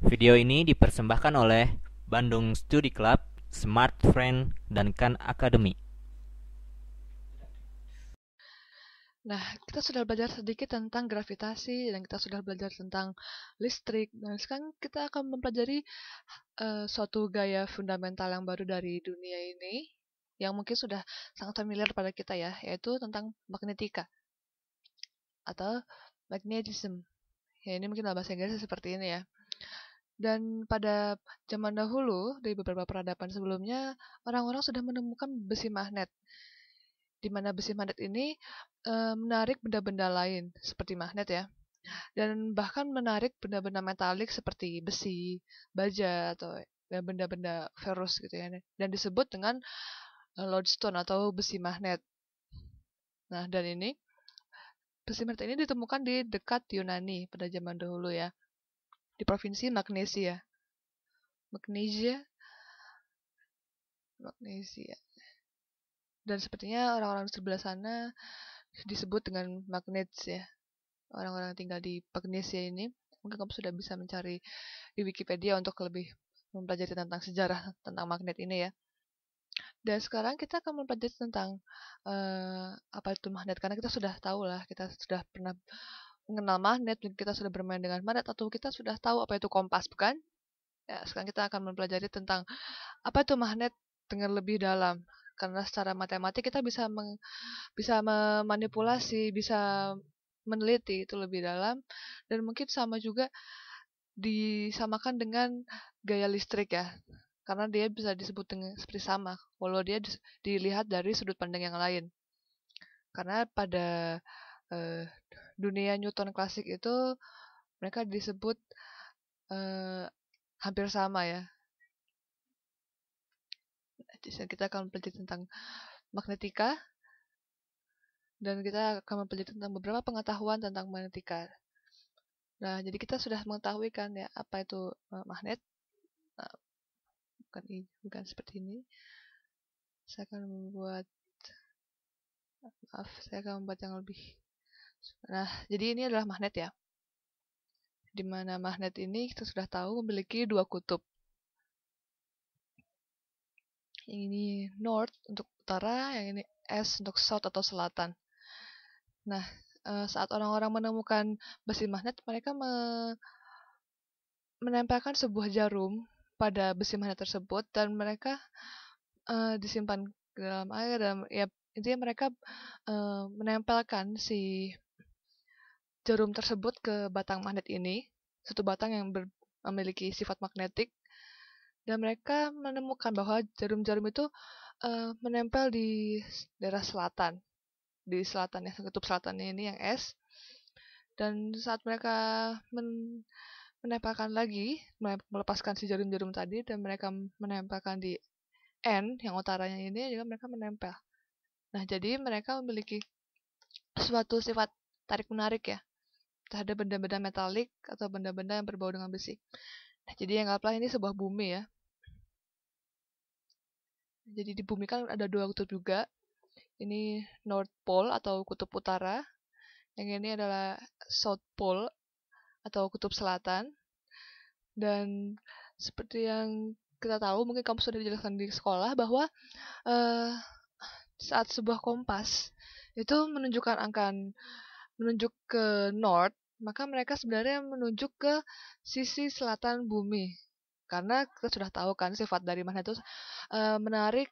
Video ini dipersembahkan oleh Bandung Study Club, Smart Friend, dan Khan Academy. Nah, kita sudah belajar sedikit tentang gravitasi dan kita sudah belajar tentang listrik. Dan sekarang kita akan mempelajari suatu gaya fundamental yang baru dari dunia ini yang mungkin sudah sangat familiar pada kita ya, yaitu tentang magnetika atau magnetism. Ya, ini mungkin bahasa Inggrisnya seperti ini ya. Dan pada zaman dahulu, di beberapa peradaban sebelumnya, orang-orang sudah menemukan besi magnet, di mana besi magnet ini menarik benda-benda lain seperti magnet ya, dan bahkan menarik benda-benda metalik seperti besi, baja, atau ya benda-benda ferrous gitu ya, dan disebut dengan lodestone atau besi magnet. Nah, dan ini besi magnet ini ditemukan di dekat Yunani pada zaman dahulu ya, di provinsi Magnesia. Magnesia, Magnesia. Dan sepertinya orang-orang di sebelah sana disebut dengan magnets ya. Orang-orang yang tinggal di Magnesia ini, mungkin kamu sudah bisa mencari di Wikipedia untuk lebih mempelajari tentang sejarah tentang magnet ini ya. Dan sekarang kita akan mempelajari tentang apa itu magnet, karena kita sudah tahu lah, kita sudah pernah mengenal magnet, kita sudah bermain dengan magnet, atau kita sudah tahu apa itu kompas, bukan? Ya, sekarang kita akan mempelajari tentang apa itu magnet dengan lebih dalam. Karena secara matematik kita bisa memanipulasi, bisa meneliti itu lebih dalam, dan mungkin sama juga disamakan dengan gaya listrik ya, karena dia bisa disebut dengan seperti sama walau dia dilihat dari sudut pandang yang lain. Karena pada eh, dunia Newton klasik itu mereka disebut eh, hampir sama ya. Jadi kita akan mempelajari tentang magnetika dan kita akan mempelajari tentang beberapa pengetahuan tentang magnetika. Nah, jadi kita sudah mengetahui kan ya apa itu magnet. Nah, bukan seperti ini. Saya akan membuat Maaf, saya akan membuat yang lebih. Nah, jadi ini adalah magnet ya. Di mana magnet ini kita sudah tahu memiliki dua kutub. Yang ini north untuk utara, yang ini S untuk south atau selatan. Nah, saat orang-orang menemukan besi magnet, mereka menempelkan sebuah jarum pada besi magnet tersebut dan mereka disimpan ke dalam air dan ya intinya mereka menempelkan si jarum tersebut ke batang magnet ini, satu batang yang memiliki sifat magnetik, dan mereka menemukan bahwa jarum-jarum itu menempel di daerah selatan, di selatan ya, kutub selatan ini yang S. Dan saat mereka menempelkan lagi, melepaskan si jarum-jarum tadi, dan mereka menempelkan di N yang utaranya ini juga mereka menempel. Nah, jadi mereka memiliki suatu sifat tarik-menarik ya terhadap benda-benda metalik atau benda-benda yang berbau dengan besi. Nah, jadi anggaplah ini sebuah bumi ya. Jadi di bumi kan ada dua kutub juga. Ini North Pole atau kutub utara. Yang ini adalah South Pole atau kutub selatan. Dan seperti yang kita tahu, mungkin kamu sudah dijelaskan di sekolah bahwa uh, saat sebuah kompas itu menunjuk ke north, maka mereka sebenarnya menunjuk ke sisi selatan bumi. Karena kita sudah tahu kan sifat dari magnet itu menarik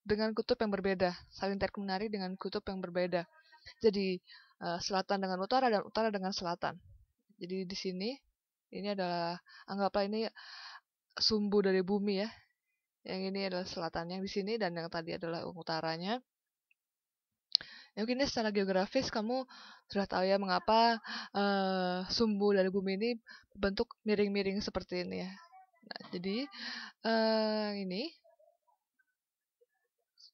dengan kutub yang berbeda, saling tarik menarik dengan kutub yang berbeda. Jadi selatan dengan utara dan utara dengan selatan. Jadi di sini ini adalah anggaplah ini sumbu dari bumi ya. Yang ini adalah selatan yang di sini dan yang tadi adalah utaranya. Ya, mungkin secara geografis kamu sudah tahu ya mengapa sumbu dari bumi ini berbentuk miring-miring seperti ini ya. Nah, jadi ini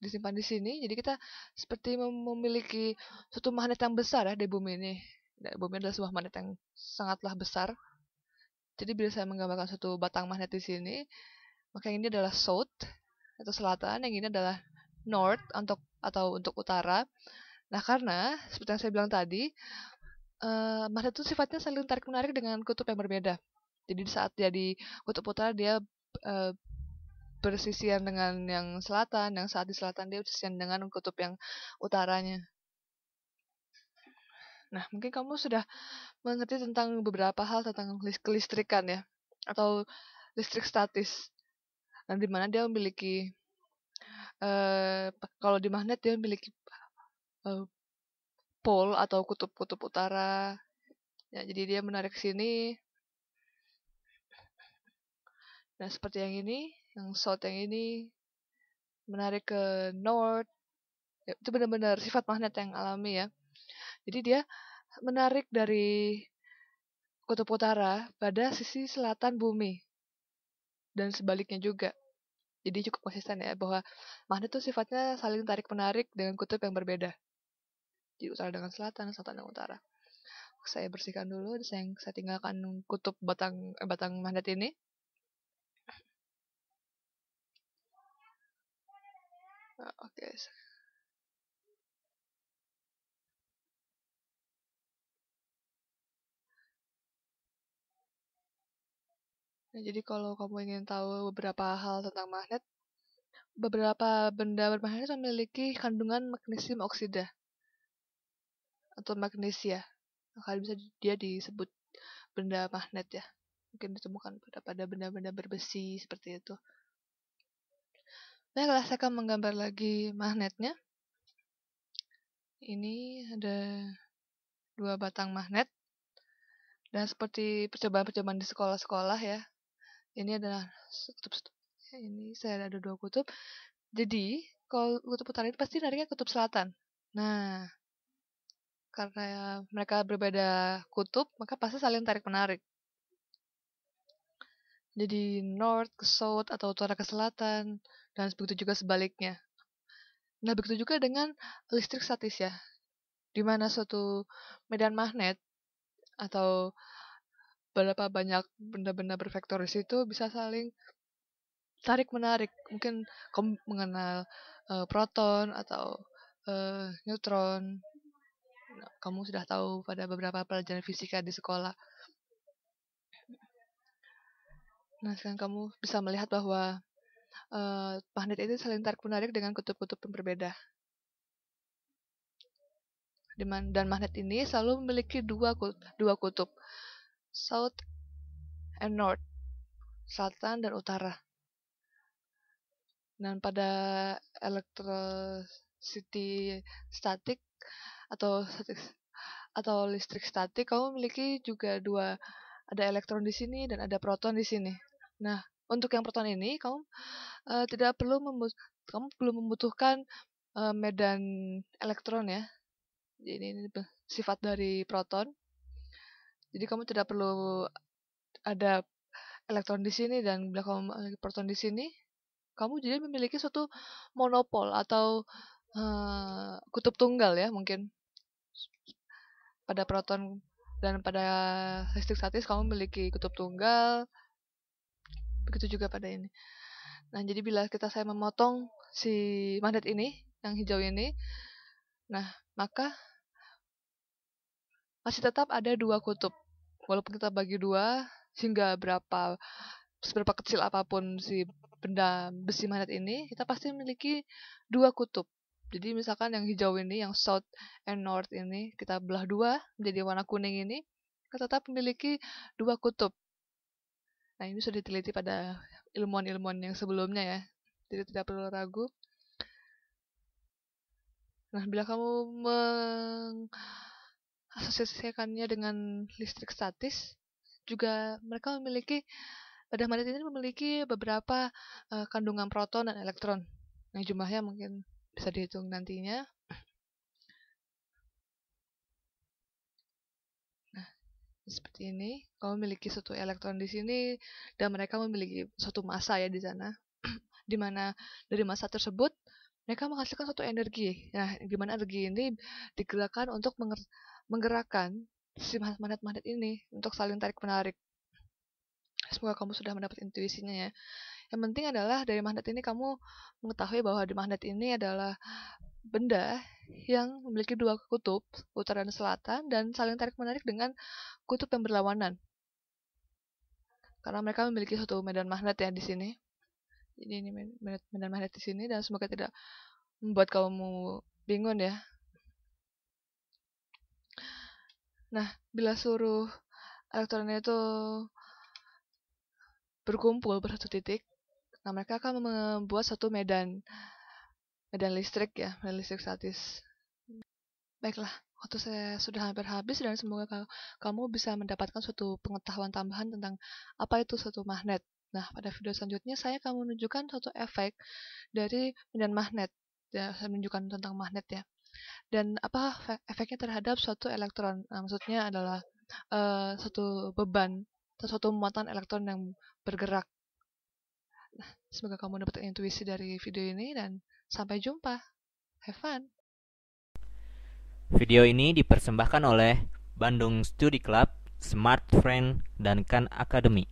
disimpan di sini. Jadi kita seperti memiliki suatu magnet yang besar ya di bumi ini. Dan bumi adalah sebuah magnet yang sangatlah besar. Jadi bila saya menggambarkan suatu batang magnet di sini, maka yang ini adalah south atau selatan, yang ini adalah north untuk utara. Nah, karena seperti yang saya bilang tadi, magnet itu sifatnya saling tarik menarik dengan kutub yang berbeda. Jadi saat dia di kutub utara dia bersisian dengan yang selatan, yang saat di selatan dia bersisian dengan kutub yang utaranya. Nah, mungkin kamu sudah mengerti tentang beberapa hal tentang kelistrikan ya, atau listrik statis. Dan di mana dia memiliki kalau di magnet dia memiliki pole atau kutub-kutub utara. Ya, jadi dia menarik ke sini. Nah, seperti yang ini, yang south yang ini menarik ke north. Ya, itu benar-benar sifat magnet yang alami ya. Jadi dia menarik dari kutub utara pada sisi selatan bumi. Dan sebaliknya juga. Jadi cukup konsisten ya, bahwa magnet itu sifatnya saling tarik-menarik dengan kutub yang berbeda. Jadi utara dengan selatan, selatan dengan utara. Saya bersihkan dulu, saya tinggalkan kutub batang magnet ini. Oke. Nah, jadi kalau kamu ingin tahu beberapa hal tentang magnet, beberapa benda bermagnet memiliki kandungan magnesium oksida atau magnesia. Maka bisa dia disebut benda magnet ya. Mungkin ditemukan pada benda-benda berbesi seperti itu. Baiklah, saya akan menggambar lagi magnetnya. Ini ada 2 batang magnet. Dan seperti percobaan-percobaan di sekolah-sekolah ya. Ini adalah kutub. Ini saya ada 2 kutub. Jadi, kalau kutub utara itu pasti nariknya kutub selatan. Nah, karena mereka berbeda kutub, maka pasti saling tarik-menarik. Jadi, north ke south atau utara ke selatan, dan begitu juga sebaliknya. Nah, begitu juga dengan listrik statis ya, di mana suatu medan magnet atau berapa banyak benda-benda bervektoris itu bisa saling tarik-menarik. Mungkin kamu mengenal proton atau neutron. Nah, kamu sudah tahu pada beberapa pelajaran fisika di sekolah. Nah, sekarang kamu bisa melihat bahwa magnet itu saling tarik-menarik dengan kutub-kutub yang berbeda. Dan magnet ini selalu memiliki dua kutub, south and north, selatan dan utara. Dan pada electricity static atau listrik statik, kamu memiliki juga ada elektron di sini dan ada proton di sini. Nah, untuk yang proton ini kamu kamu belum membutuhkan medan elektron ya. Jadi ini sifat dari proton. Jadi kamu tidak perlu ada elektron di sini dan bila kamu memiliki proton di sini, kamu jadi memiliki suatu monopol atau kutub tunggal ya mungkin. Pada proton dan pada listrik statis kamu memiliki kutub tunggal. Begitu juga pada ini. Nah, jadi bila saya memotong si magnet ini, yang hijau ini, nah, maka masih tetap ada 2 kutub. Walaupun kita bagi 2, hingga seberapa kecil apapun si benda besi magnet ini, kita pasti memiliki 2 kutub. Jadi misalkan yang hijau ini, yang south and north ini, kita belah 2 menjadi warna kuning ini, kita tetap memiliki 2 kutub. Nah, ini sudah diteliti pada ilmuwan-ilmuwan yang sebelumnya ya. Jadi tidak perlu ragu. Nah, bila kamu mengasosiasikannya dengan listrik statis, juga mereka pada magnet ini memiliki beberapa kandungan proton dan elektron. Yang jumlahnya mungkin bisa dihitung nantinya. Nah, seperti ini. Kamu memiliki suatu elektron di sini dan mereka memiliki suatu massa ya di sana. Di mana dari massa tersebut mereka menghasilkan suatu energi. Nah, di mana energi ini digerakkan untuk menggerakkan si magnet-magnet ini untuk saling tarik-menarik. Semoga kamu sudah mendapat intuisinya ya. Yang penting adalah dari magnet ini kamu mengetahui bahwa di magnet ini adalah benda yang memiliki 2 kutub, utara dan selatan, dan saling tarik-menarik dengan kutub yang berlawanan. karena mereka memiliki suatu medan magnet ya di sini. Jadi ini medan magnet di sini, dan semoga tidak membuat kamu bingung ya. Nah, bila seluruh elektronnya itu berkumpul bersatu titik, nah mereka akan membuat satu medan listrik ya, medan listrik statis. Baiklah, waktu saya sudah hampir habis, dan semoga kamu bisa mendapatkan suatu pengetahuan tambahan tentang apa itu suatu magnet. Nah, pada video selanjutnya saya akan menunjukkan suatu efek dari medan magnet. Ya, saya menunjukkan tentang magnet ya. Dan apa efeknya terhadap suatu elektron. Nah, maksudnya adalah suatu beban atau suatu muatan elektron yang bergerak. Nah, semoga kamu dapat intuisi dari video ini, dan sampai jumpa. Have fun! Video ini dipersembahkan oleh Bandung Study Club, Smart Friend, dan Khan Academy.